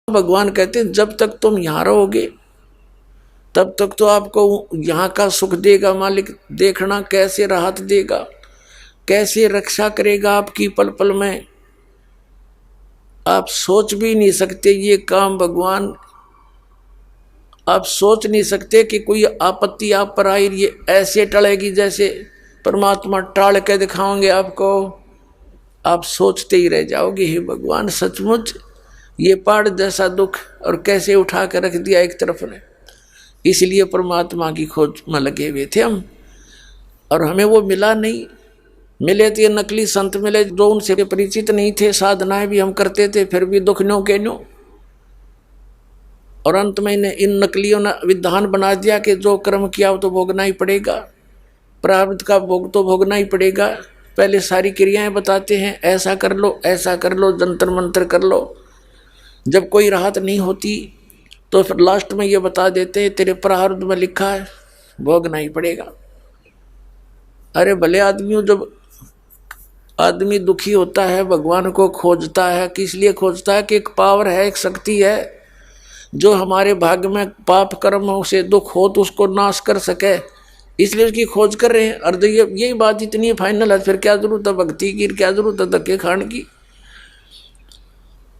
भगवान कहते हैं जब तक तुम यहां रहोगे तब तक तो आपको यहाँ का सुख देगा मालिक। देखना कैसे राहत देगा, कैसे रक्षा करेगा आपकी पल पल में। आप सोच भी नहीं सकते ये काम भगवान, आप सोच नहीं सकते कि कोई आपत्ति आप पर आई ये ऐसे टलेगी जैसे परमात्मा टाल के दिखाओगे आपको। आप सोचते ही रह जाओगे हे भगवान सचमुच ये पहाड़ जैसा दुख और कैसे उठा कर रख दिया एक तरफ ने। इसलिए परमात्मा की खोज में लगे हुए थे हम, और हमें वो मिला नहीं। मिले थे नकली संत मिले जो उनसे परिचित नहीं थे, साधनाएं भी हम करते थे फिर भी दुख नो के नो। और अंत में इन नकलियों ने विधान बना दिया कि जो कर्म किया वो तो भोगना ही पड़ेगा, प्रारब्ध का भोग तो भोगना ही पड़ेगा। पहले सारी क्रियाएं बताते हैं, ऐसा कर लो ऐसा कर लो, जंतर मंतर कर लो। जब कोई राहत नहीं होती तो फिर लास्ट में ये बता देते हैं तेरे प्रारब्ध में लिखा है भोगना ही पड़ेगा। अरे भले आदमियों, जब आदमी दुखी होता है भगवान को खोजता है, किस लिए खोजता है कि एक पावर है, एक शक्ति है जो हमारे भाग्य में पाप कर्मों से दुख हो तो उसको नाश कर सके, इसलिए उसकी खोज कर रहे हैं। और यही बात इतनी फाइनल है, फिर क्या जरूरत है भक्ति की, क्या जरूरत है धक्के खाने की।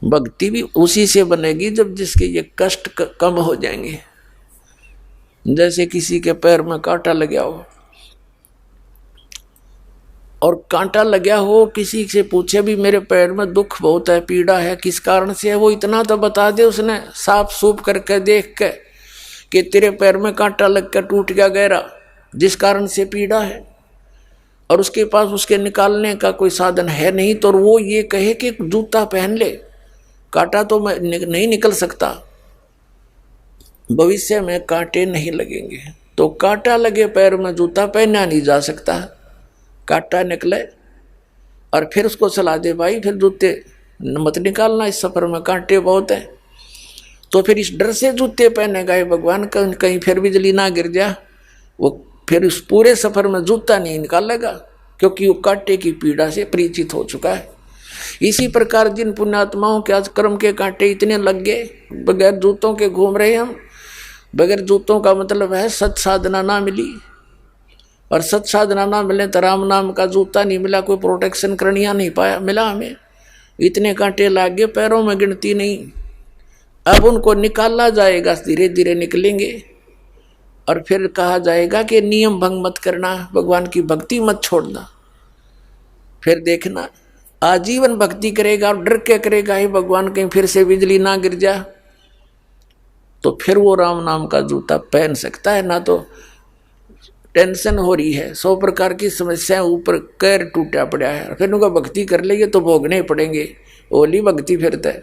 भक्ति भी उसी से बनेगी जब जिसके ये कष्ट कम हो जाएंगे। जैसे किसी के पैर में कांटा लगा हो, और कांटा लगा हो किसी से पूछे भी मेरे पैर में दुख बहुत है, पीड़ा है, किस कारण से है, वो इतना तो बता दे उसने साफ सूफ करके देख के कि तेरे पैर में कांटा लग कर टूट गया गहरा, जिस कारण से पीड़ा है, और उसके पास उसके निकालने का कोई साधन है नहीं, तो वो ये कहे कि जूता पहन ले, कांटा तो नहीं निकल सकता, भविष्य में कांटे नहीं लगेंगे। तो कांटा लगे पैर में जूता पहना नहीं जा सकता, कांटा निकले और फिर उसको सलाह दे भाई फिर जूते मत निकालना, इस सफर में कांटे बहुत है। तो फिर इस डर से जूते पहनेगा ये भगवान, कहीं फिर बिजली ना गिर जाए, वो फिर उस पूरे सफर में जूता नहीं निकालेगा क्योंकि वो कांटे की पीड़ा से परिचित हो चुका है। इसी प्रकार जिन पुण्यात्माओं के आज कर्म के कांटे इतने लग गए, बगैर जूतों के घूम रहे हम। बगैर जूतों का मतलब है सत साधना ना मिली, और सत साधना ना मिले तो राम नाम का जूता नहीं मिला, कोई प्रोटेक्शन करनिया नहीं पाया मिला हमें। इतने कांटे लग गए पैरों में गिनती नहीं। अब उनको निकाला जाएगा, धीरे धीरे निकलेंगे, और फिर कहा जाएगा कि नियम भंग मत करना, भगवान की भक्ति मत छोड़ना। फिर देखना आजीवन भक्ति करेगा और डर के करेगा ही भगवान कहीं फिर से बिजली ना गिर जाए, तो फिर वो राम नाम का जूता पहन सकता है। ना तो टेंशन हो रही है, 100 प्रकार की समस्याएं ऊपर कैर टूटा पड़ा है, फिर उनका भक्ति कर लेंगे तो भोगने पड़ेंगे। ओली भक्ति फिर तय